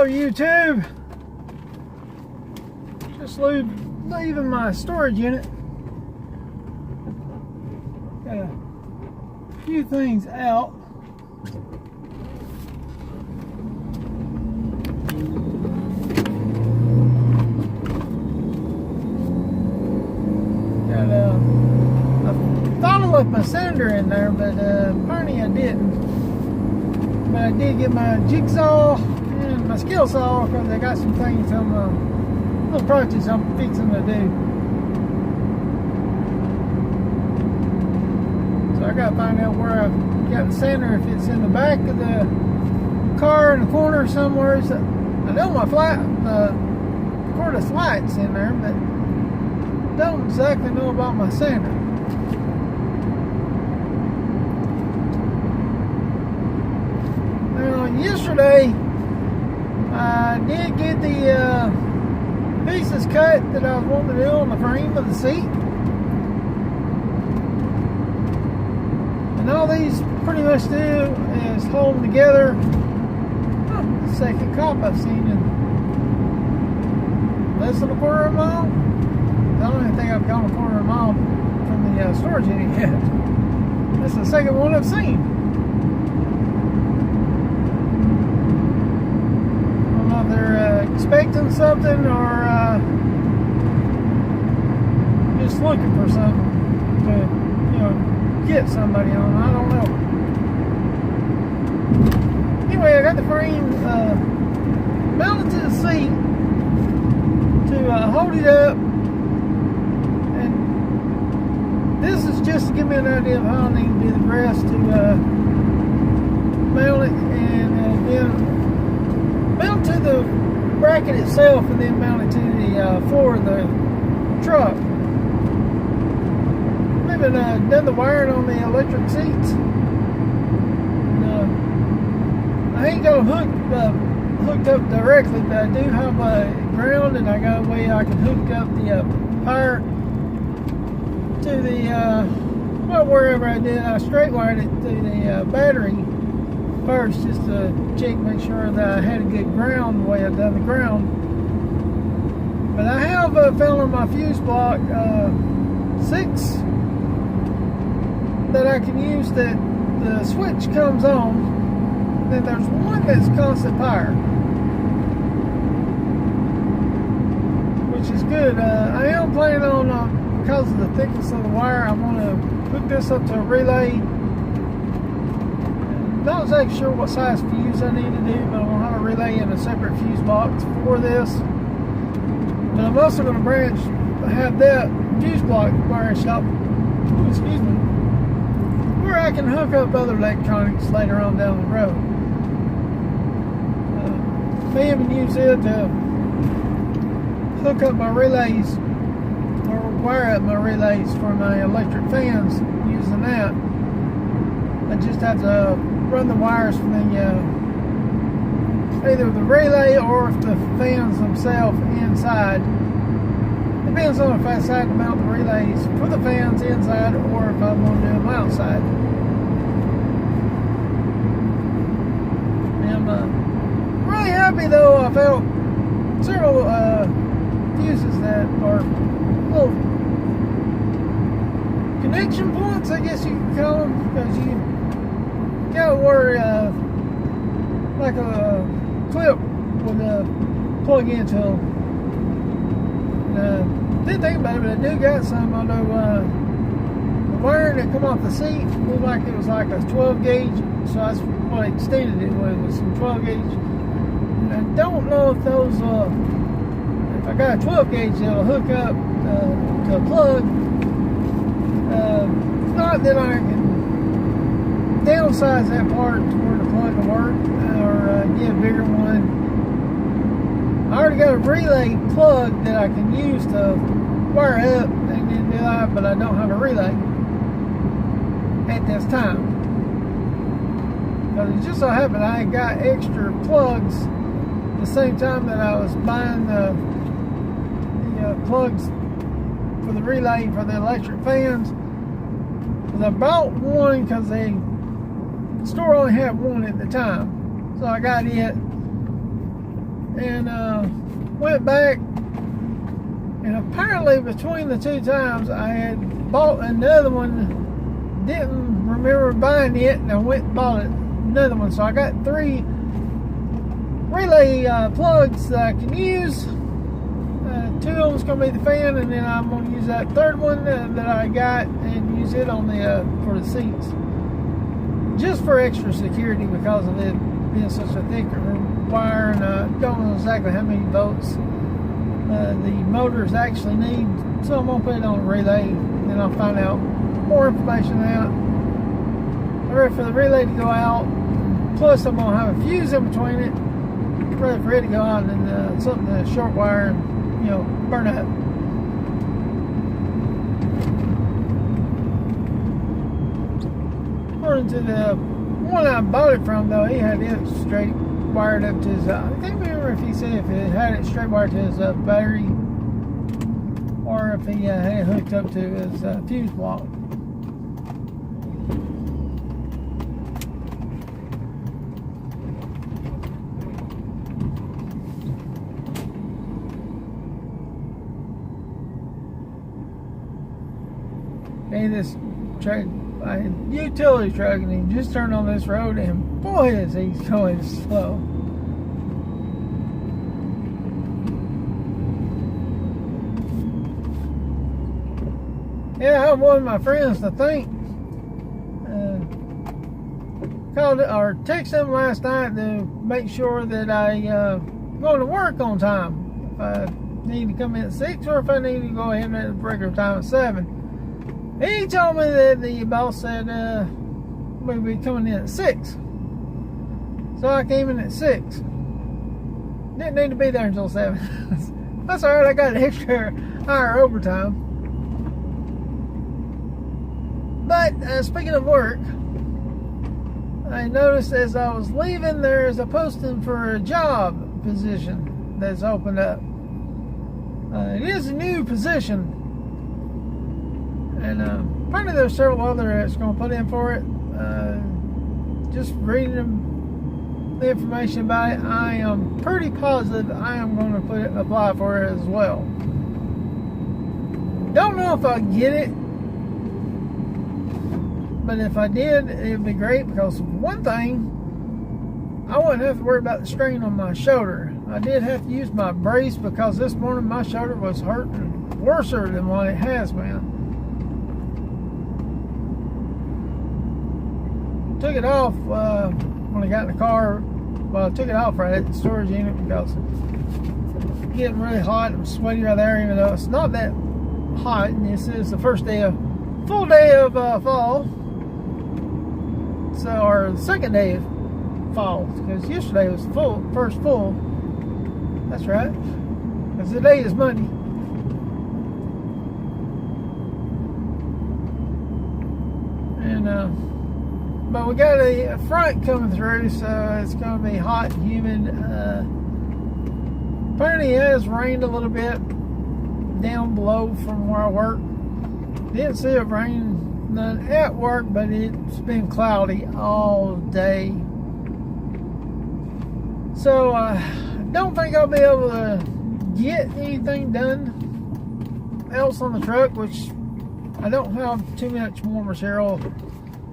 Hello YouTube. Just leaving my storage unit. Got a few things out. I thought I left my sander in there, but apparently I didn't. But I did get my jigsaw and my skill saw because I got some things on little projects I'm fixing to do. So I gotta find out where I've got the sander, if it's in the back of the car in the corner somewhere. So I know my cordless light's in there, but don't exactly know about my sander. Now yesterday I did get the pieces cut that I was wanting to do on the frame of the seat. And all these pretty much do is hold them together. Oh, the second cop I've seen in less than a quarter of a mile. I don't even think I've gone a quarter of a mile from the storage unit yet. That's the second one I've seen. I don't know if they're expecting something or just looking for something to, get somebody on. I don't know. Anyway, I got the frame mounted to the seat to hold it up. This is just to give me an idea of how I need to do the rest to mount it, and then mount to the bracket itself, and then mount it to the floor of the truck. I haven't done the wiring on the electric seats. I ain't got them hooked up directly, but I do have a ground, and I got a way I can hook up the power to the wherever I did. I straight wired it to the battery first, just to check, make sure that I had a good ground the way I've done the ground. But I have found on my fuse block 6 that I can use that the switch comes on. Then there's one that's constant power, which is good. I am planning on, because of the thickness of the wire, I'm going to hook this up to a relay. Not exactly sure what size fuse I need to do, but I'm going to have a relay in a separate fuse box for this. But I'm also going to have that fuse block branched up, where I can hook up other electronics later on down the road. May even use it to hook up my relays, wire up my relays for my electric fans using that. I just have to run the wires from the either the relay or if the fans themselves inside. Depends on if I decide to mount the relays for the fans inside or if I want to do them outside. I'm really happy though. I found several fuses that are little connection points, I guess you could call them, because you got where like a clip would plug into them. Didn't think about it, but I do got some. I know the wiring that come off the seat looked like it was like a 12 gauge, so that's what I extended it with some 12 gauge. And I don't know if those if I got a 12 gauge, it'll hook up to a plug. If not, then I can downsize that part to where the plug will work, or get a bigger one. I already got a relay plug that I can use to wire up and then do that, but I don't have a relay at this time. Because it just so happened I got extra plugs at the same time that I was buying the plugs for the relay for the electric fans. I bought one because the store only had one at the time. So I got it. and went back. And apparently between the two times, I had bought another one, didn't remember buying it, and I went and bought another one. So I got 3 relay plugs that I can use. 2 of them's going to be the fan, and then I'm going to use that third one that I got and use it on the for the seats. Just for extra security because of it being such a thick wire, and I don't know exactly how many volts the motors actually need. So I'm going to put it on a relay, and I'll find out more information out. I'm ready for the relay to go out. Plus I'm going to have a fuse in between it, ready for it to go out, and something to short wire and, you know, burn up. According to the one I bought it from, though, he had it straight wired up to his, I can't remember if he said if it had it straight wired to his battery, or if he had it hooked up to his fuse block. Hey, this truck, utility truck, and he just turned on this road, and boy is he going slow. Yeah, I wanted my friends to think. Called or texted them last night to make sure that I go to work on time. If I need to come in at 6, or if I need to go ahead at the regular time at 7. He told me that the boss said we'd be coming in at 6. So I came in at 6. Didn't need to be there until 7. That's alright, I got an extra hour overtime. But speaking of work, I noticed as I was leaving, there's a posting for a job position that's opened up. It is a new position. And apparently there's several other that's going to put in for it. Just reading the information about it, I am pretty positive I am going to apply for it as well. Don't know if I'll get it, but if I did, it would be great, because one thing, I wouldn't have to worry about the strain on my shoulder. I did have to use my brace because this morning my shoulder was hurting worse than what it has been. Took it off when I got in the car. Well, I took it off right at the storage unit because it's getting really hot. I'm sweaty right there, even though it's not that hot. And this is the first day of full day of fall. So, or the second day of fall, because yesterday was first full. That's right, because today is Monday. And but we got a front coming through, so it's going to be hot and humid. Apparently it has rained a little bit down below from where I work. Didn't see it rain none at work, but it's been cloudy all day. So I don't think I'll be able to get anything done else on the truck, which I don't have too much more material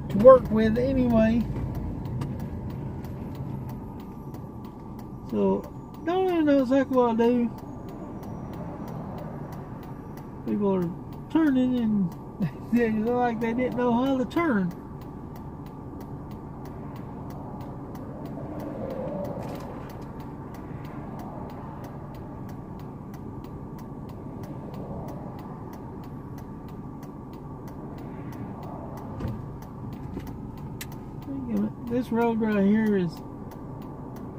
to work with anyway. So don't even know exactly what I'll do. People are turning and they look like they didn't know how to turn. This road right here is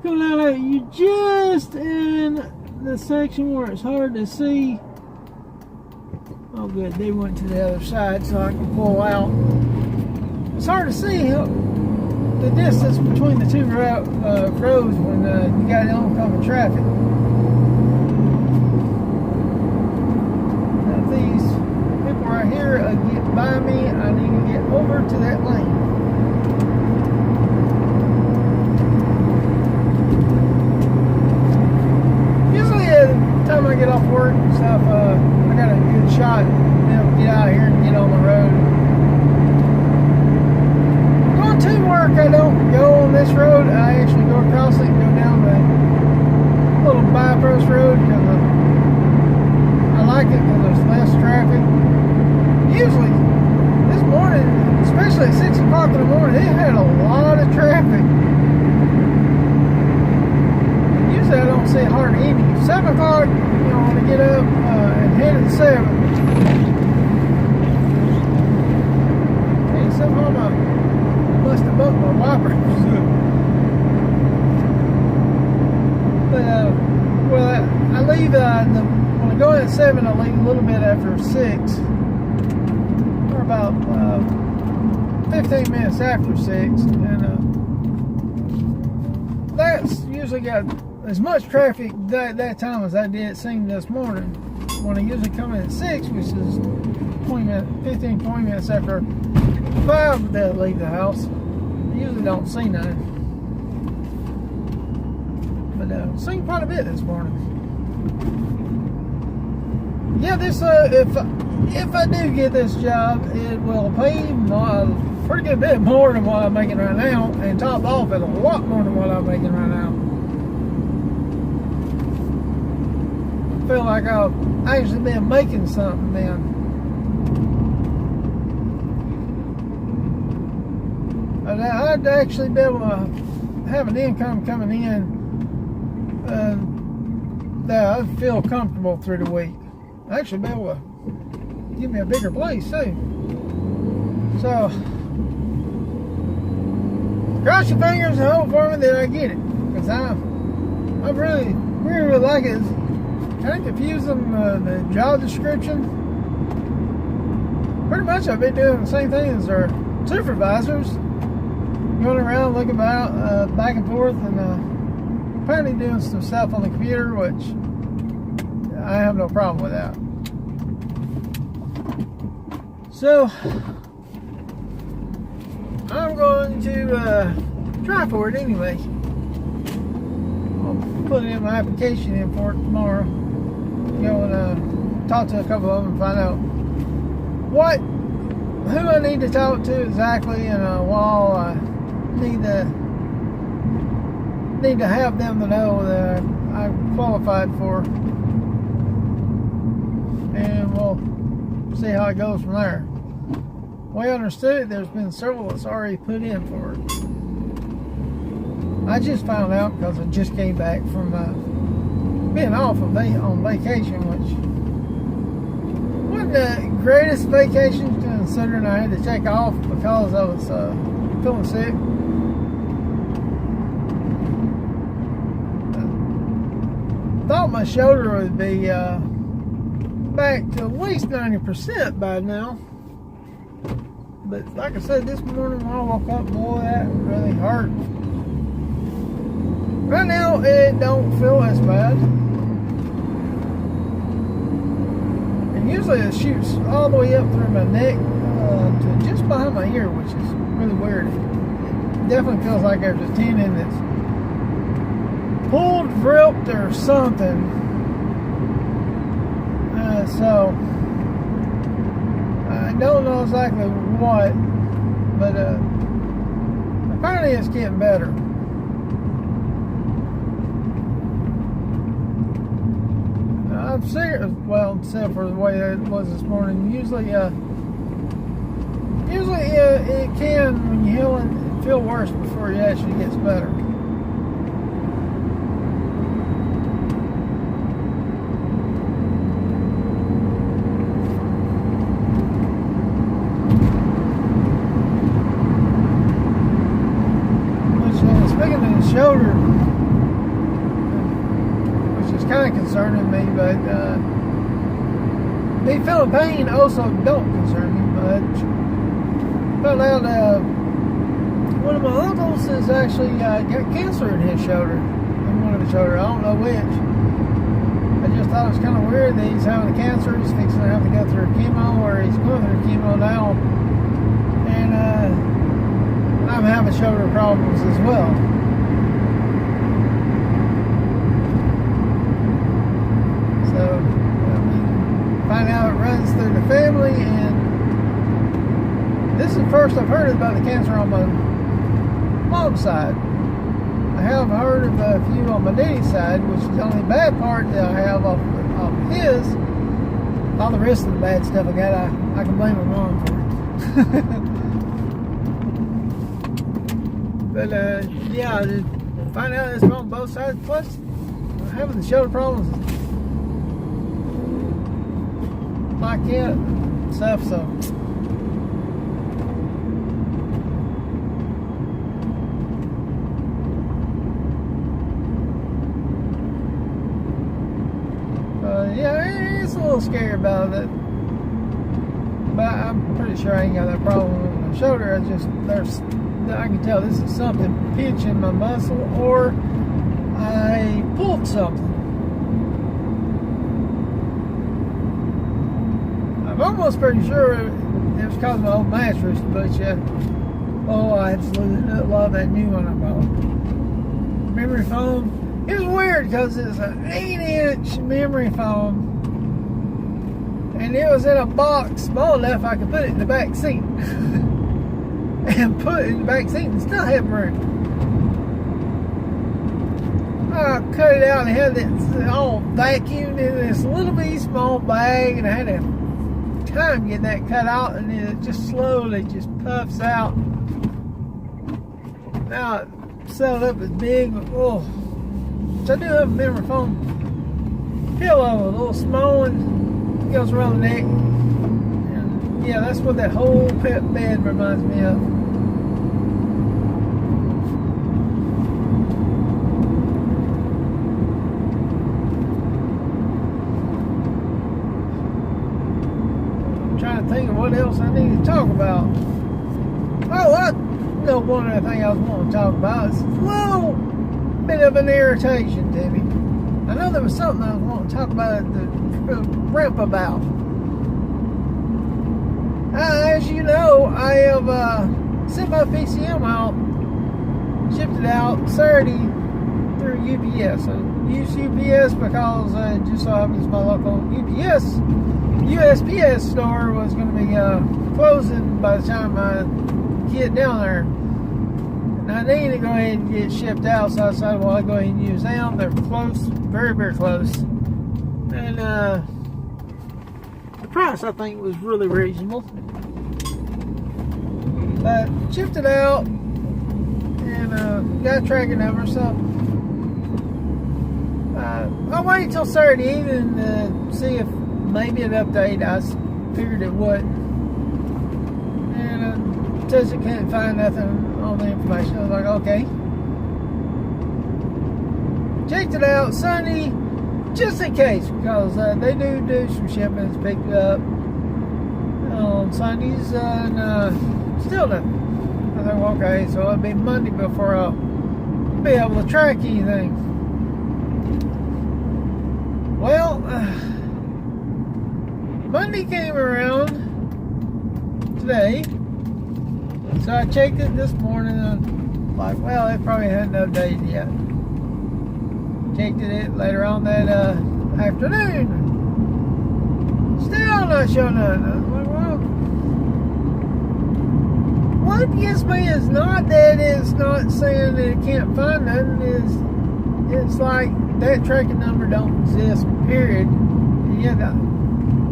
coming out at you just in the section where it's hard to see. Oh good, they went to the other side so I can pull out. It's hard to see the distance between the two roads when you got oncoming traffic. Now if these people right here get by me, I need to get over to that lane. 7 o'clock, you know, when I get up and head at 7. And somehow I must have bumped my wiper. But, well, I leave, when I go in at 7, I leave a little bit after 6. Or about 15 minutes after 6. And that's usually got as much traffic that time as I did seem this morning. When I usually come in at 6, which is 20 minutes after 5 that I leave the house. I usually don't see none. But seen quite a bit this morning. Yeah, this if I do get this job, it will pay pretty good bit more than what I'm making right now, and top off at a lot more than what I'm making right now. I feel like I've actually been making something then. I'd actually be able to have an income coming in that I feel comfortable through the week. I'd actually be able to give me a bigger place too. So, cross your fingers and hope for me that I get it, because I really like it. Kind of confusing the job description. Pretty much I've been doing the same thing as our supervisors, going around looking about back and forth, and apparently doing some stuff on the computer, which I have no problem with that. So I'm going to try for it anyway. I'll put in my application in for it tomorrow. Go and talk to a couple of them and find out who I need to talk to exactly, and while I need to have them to know that I'm qualified for, and we'll see how it goes from there. The way I understood it, there's been several that's already put in for it. I just found out because I just came back from being off on vacation, which wasn't the greatest vacation considering I had to take off because I was feeling sick. Thought my shoulder would be back to at least 90% by now. But like I said, this morning when I woke up, boy, that really hurt. Right now, it don't feel as bad. And usually it shoots all the way up through my neck to just behind my ear, which is really weird. It definitely feels like there's a tendon that's pulled, ripped, or something. So I don't know exactly what, but apparently it's getting better. I'm serious, well, except for the way that it was this morning. Usually it can, when you heal it, feel worse before it actually gets better. Shoulder, which is kind of concerning me, but me feeling pain also don't concern me much. Found out one of my uncles has actually got cancer in his shoulder, in one of the shoulders. I don't know which. I just thought it was kind of weird that he's having the cancer. He's fixing to have to go through chemo, or he's going through chemo now, and I'm having shoulder problems as well. Find out it runs through the family, and this is the first I've heard about the cancer on my mom's side. I have heard of a few on my daddy's side, which is the only bad part that I have off his. All the rest of the bad stuff I got, I can blame my mom for it. But yeah, I find out it's on both sides. Plus, I having the shoulder problems like that and stuff, so yeah, it's a little scary about it, but I'm pretty sure I ain't got that problem with my shoulder. I can tell this is something pinching my muscle, or I pulled something. I'm almost pretty sure it was because of my old mattress, but yeah, oh, I absolutely love that new one I bought. Memory foam. It was weird because it's an 8-inch memory foam, and it was in a box small enough I could put it in the back seat. And put it in the back seat and still have room. I cut it out and had it all vacuumed in this little bitty small bag, and I had to time get that cut out, and then it just slowly just puffs out. Now it's settled up as big, but oh. So I do have a memory foam pillow, a little small one, goes around the neck. And yeah, that's what that whole pet bed reminds me of. I'm trying to think of what else I need to talk about. Oh, I know one other thing I was wanting to talk about. It's a little bit of an irritation to me. I know there was something I was wanting to talk about at the ramp about. As you know, I have sent my PCM out, shipped it out Saturday through UPS. I use UPS because just so happens my local USPS store was going to be closing by the time I get down there. I need to go ahead and get shipped out, so I decided, well, I'll go ahead and use them. They're close, very, very close. And the price, I think, was really reasonable. But shipped it out and got a tracking number, so I'll wait until Saturday evening to see if maybe an update. I figured it would. And it says it couldn't find nothing on the information. I was like, okay. Checked it out Sunday, just in case, because they do some shipments picked up on Sundays, and still nothing. I thought, okay, so it'll be Monday before I'll be able to track anything. Well, Monday came around today. So I checked it this morning, and like, well, it probably hadn't updated yet. Checked it later on that afternoon. Still not showing nothing. I was like, well, what gets me is not that it's not saying that it can't find nothing. It's like that tracking number don't exist, period. And yeah,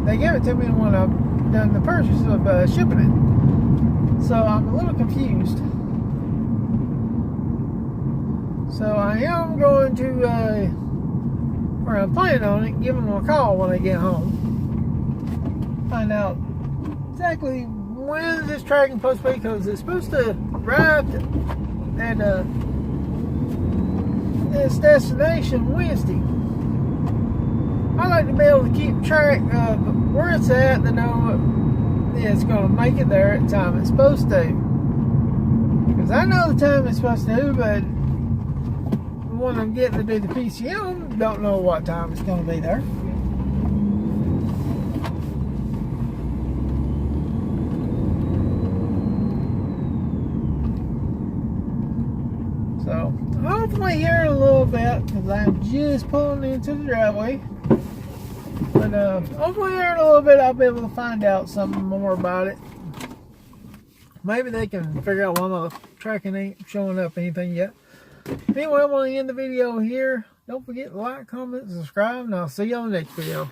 they gave it to me when I've done the purchase of shipping it. So I'm a little confused. So I am going to, or I'm planning on it, give them a call when I get home. Find out exactly when this tracking supposed to be, because it's supposed to arrive at its destination Wednesday. I like to be able to keep track of where it's at to know it's going to make it there at the time it's supposed to. Because I know the time it's supposed to, but when I'm getting to do the PCM, don't know what time it's going to be there. So hopefully here in a little bit, because I'm just pulling into the driveway. But hopefully here in a little bit I'll be able to find out something more about it. Maybe they can figure out why my tracking ain't showing up anything yet. Anyway, I'm going to end the video here. Don't forget to like, comment, subscribe, and I'll see you on the next video.